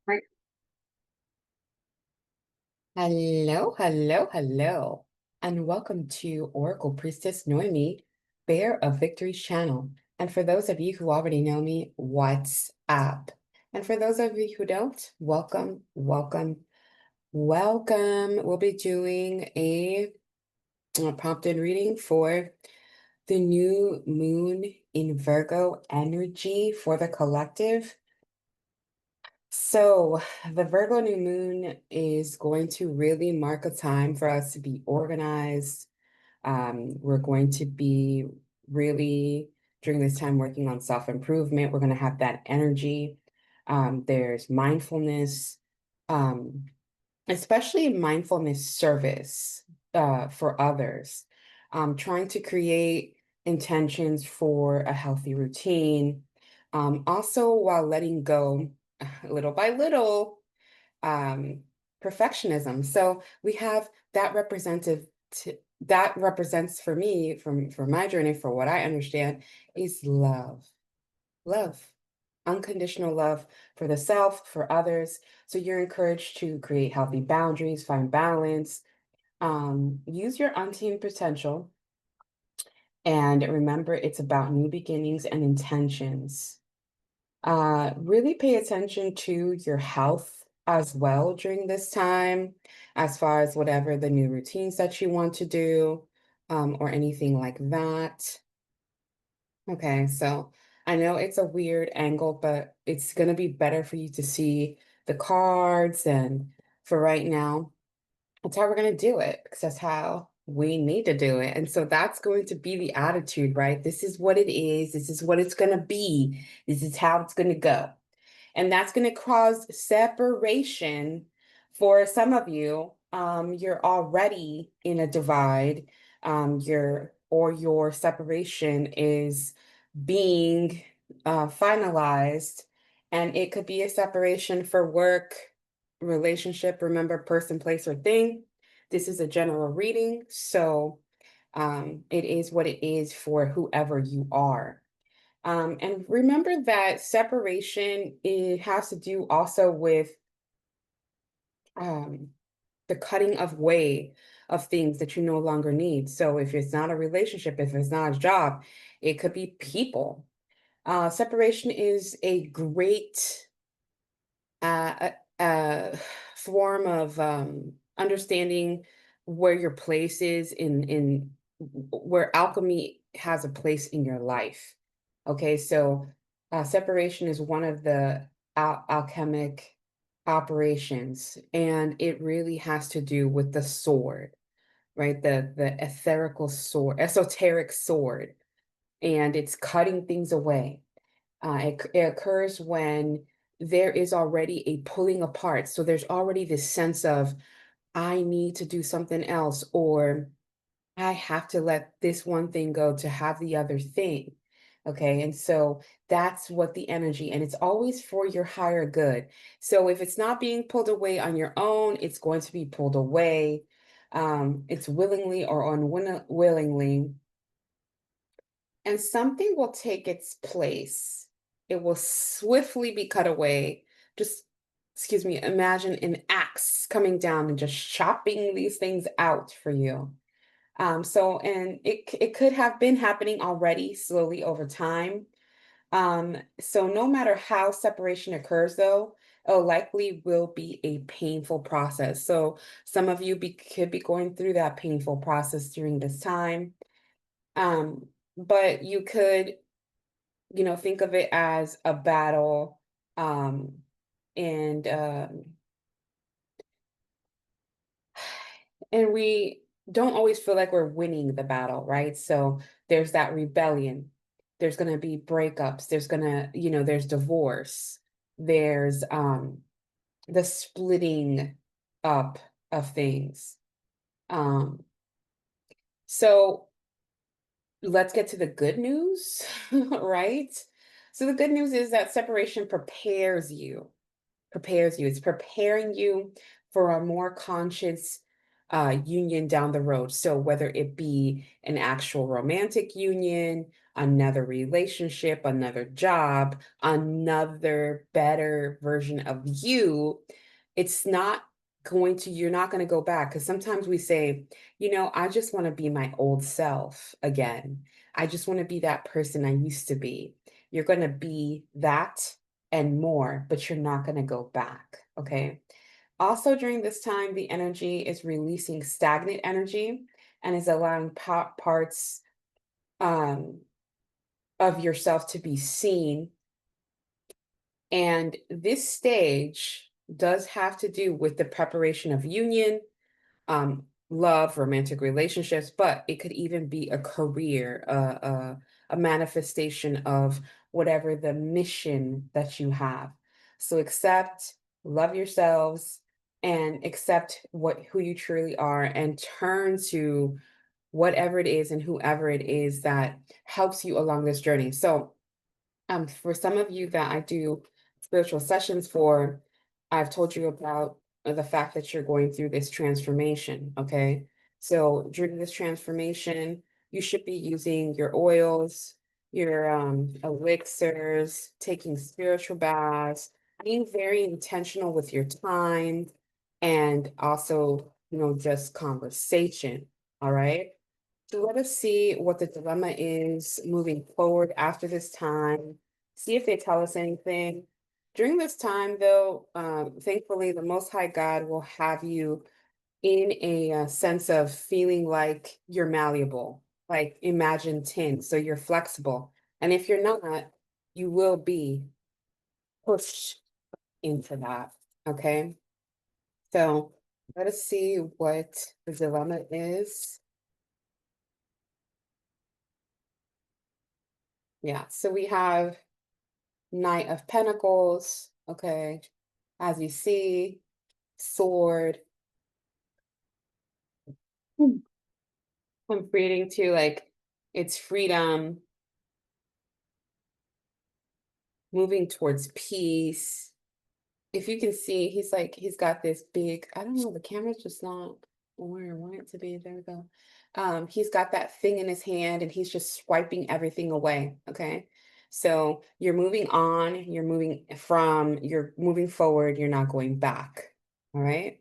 Right. Hello, hello, hello, and welcome to Oracle Priestess Noemi, Bear of Victory's channel. And for those of you who already know me, what's up? And for those of you who don't, welcome, welcome, welcome. We'll be doing a prompted reading for the new moon in Virgo energy for the collective. So, the Virgo new moon is going to really mark a time for us to be organized. We're going to be really, during this time, working on self-improvement. We're going to have that energy. There's mindfulness, um, especially mindfulness service for others, trying to create intentions for a healthy routine. Also, while letting go little by little, um, perfectionism. So we have that that represents for me, for my journey, for what I understand, is love. Love. Unconditional love for the self, for others. So you're encouraged to create healthy boundaries, find balance, use your untamed potential, and remember it's about new beginnings and intentions. Really pay attention to your health as well during this time, as far as whatever the new routines that you want to do, or anything like that. Okay, so I know it's a weird angle, but it's going to be better for you to see the cards. And for right now, that's how we're going to do it because that's how we need to do it. And so that's going to be the attitude, right? This is what it is. This is what it's going to be. This is how it's going to go. And that's going to cause separation for some of you. You're already in a divide. Your separation is being finalized, and it could be a separation for work, relationship, remember, person, place, or thing. This is a general reading, so it is what it is for whoever you are. And remember that separation, it has to do also with um, the cutting of way of things that you no longer need. So if it's not a relationship, if it's not a job, it could be people. Separation is a great uh, uh, form of understanding where your place is in where alchemy has a place in your life. Okay, so separation is one of the alchemic operations, and it really has to do with the sword, right? The etherical sword, esoteric sword, and it's cutting things away. It occurs when there is already a pulling apart. So there's already this sense of, I need to do something else, or I have to let this one thing go to have the other thing. Okay. And so that's what the energy, and it's always for your higher good. So if it's not being pulled away on your own, it's going to be pulled away. It's willingly or unwillingly, and something will take its place. It will swiftly be cut away. Just, excuse me, imagine an axe coming down and just chopping these things out for you. And it could have been happening already slowly over time. So no matter how separation occurs, though, it likely will be a painful process. So some of you could be going through that painful process during this time. But you could, think of it as a battle, um, and we don't always feel like we're winning the battle, right? So there's that rebellion. There's going to be breakups. There's divorce. There's the splitting up of things. Um, so let's get to the good news, right? So the good news is that separation prepares you, It's preparing you for a more conscious union down the road. So whether it be an actual romantic union, another relationship, another job, another better version of you, it's not you're not going to go back. Because sometimes we say, I just want to be my old self again. I just want to be that person I used to be. You're going to be that and more, but you're not going to go back. Okay. Also, during this time, the energy is releasing stagnant energy and is allowing parts um, of yourself to be seen. And this stage does have to do with the preparation of union, love, romantic relationships, but it could even be a career, a manifestation of whatever the mission that you have. So accept, love yourselves, and accept who you truly are, and turn to whatever it is and whoever it is that helps you along this journey. So for some of you that I do spiritual sessions for, I've told you about the fact that you're going through this transformation, okay? So during this transformation, you should be using your oils, your elixirs, taking spiritual baths, being very intentional with your time, and also, just conversation, all right? So let us see what the dilemma is moving forward after this time. See if they tell us anything. During this time, though, thankfully, the Most High God will have you in a sense of feeling like you're malleable, like imagine tin, so you're flexible. And if you're not, you will be pushed into that. Okay. So let us see what the dilemma is. Yeah. So we have Knight of Pentacles, okay. As you see, sword. Hmm. I'm reading too, like it's freedom, moving towards peace. If you can see, he's got this big, I don't know, the camera's just not where I want it to be. There we go. He's got that thing in his hand and he's just swiping everything away. Okay. So you're moving on, you're moving forward, you're not going back. All right.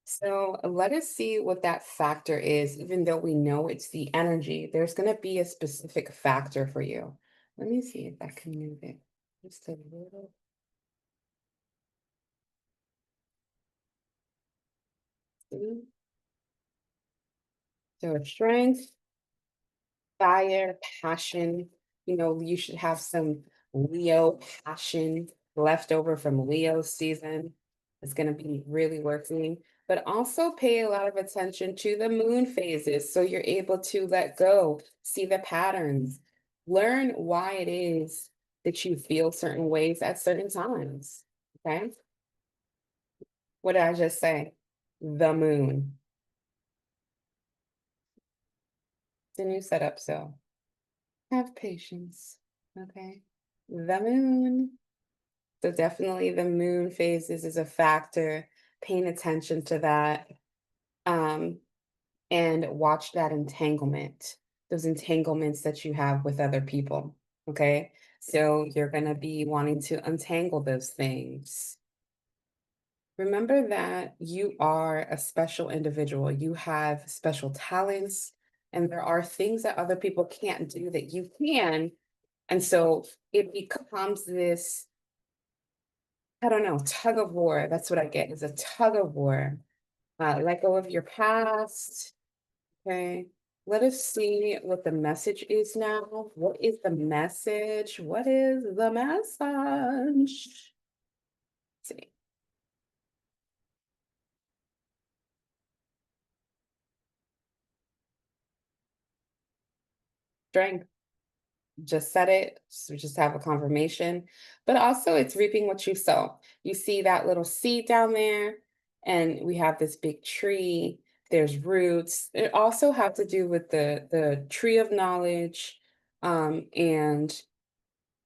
So let us see what that factor is, even though we know it's the energy, there's going to be a specific factor for you. Let me see if I can move it just a little. See? So strength, fire, passion. You should have some Leo passion left over from Leo season. It's going to be really working, but also pay a lot of attention to the moon phases so you're able to let go, see the patterns, learn why it is that you feel certain ways at certain times. Okay. What did I just say? The moon. It's a new setup, so have patience. Okay. The moon. So definitely the moon phases is a factor. Paying attention to that. Um, and watch that entanglement, those entanglements that you have with other people. Okay. So you're going to be wanting to untangle those things. Remember that you are a special individual. You have special talents, and there are things that other people can't do that you can. And so it becomes this, I don't know, tug of war. That's what I get, is a tug of war. Let go of your past. Okay. Let us see what the message is now. What is the message? What is the message? Let's see. Strength. Just said it, so just have a confirmation. But also it's reaping what you sow. You see that little seed down there, and we have this big tree. There's roots. It also have to do with the tree of knowledge, and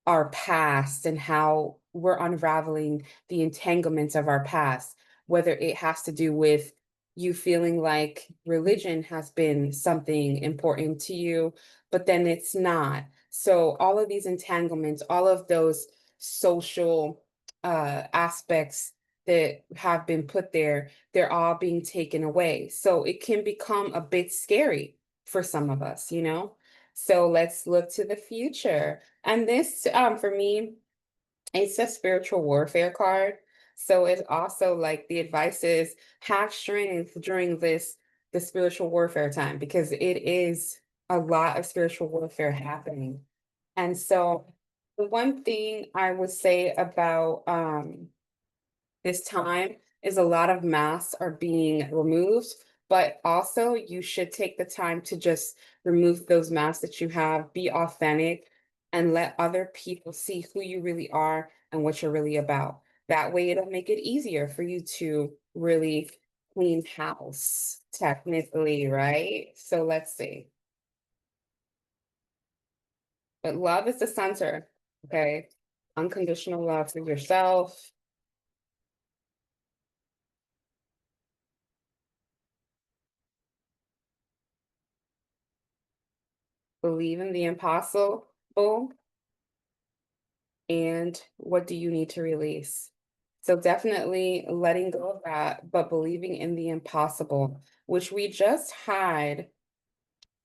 our past and how we're unraveling the entanglements of our past, whether it has to do with you feeling like religion has been something important to you, but then it's not. So all of these entanglements, all of those social aspects that have been put there, they're all being taken away. So it can become a bit scary for some of us, you know? So let's look to the future. And this, for me, it's a spiritual warfare card. So it's also like the advice is have strength during the spiritual warfare time because it is a lot of spiritual warfare happening. And so the one thing I would say about this time is a lot of masks are being removed, but also you should take the time to just remove those masks that you have, be authentic, and let other people see who you really are and what you're really about. That way, it'll make it easier for you to really clean house, technically, right? So let's see. But love is the center, okay? Unconditional love for yourself. Believe in the impossible. And what do you need to release? So definitely letting go of that, but believing in the impossible, which we just had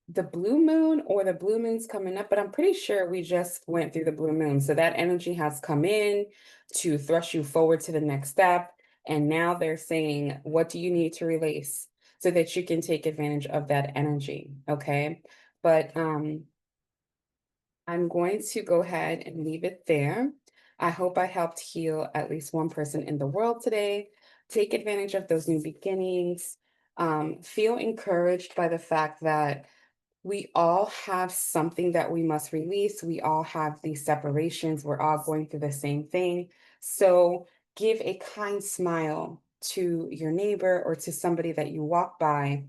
the blue moon or the blue moon's coming up, but I'm pretty sure we just went through the blue moon. So that energy has come in to thrust you forward to the next step. And now they're saying, what do you need to release so that you can take advantage of that energy? Okay. But I'm going to go ahead and leave it there. I hope I helped heal at least one person in the world today. Take advantage of those new beginnings. Feel encouraged by the fact that we all have something that we must release. We all have these separations. We're all going through the same thing. So give a kind smile to your neighbor or to somebody that you walk by,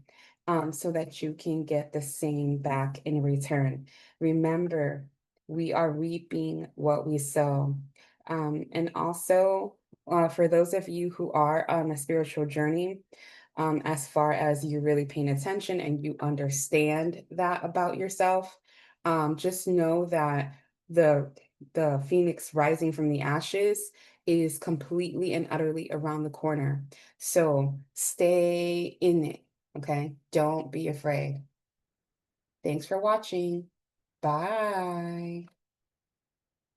so that you can get the same back in return. Remember, we are reaping what we sow. And also, for those of you who are on a spiritual journey, as far as you really paying attention and you understand that about yourself, just know that the the phoenix rising from the ashes is completely and utterly around the corner. So stay in it, okay? Don't be afraid. Thanks for watching. Bye.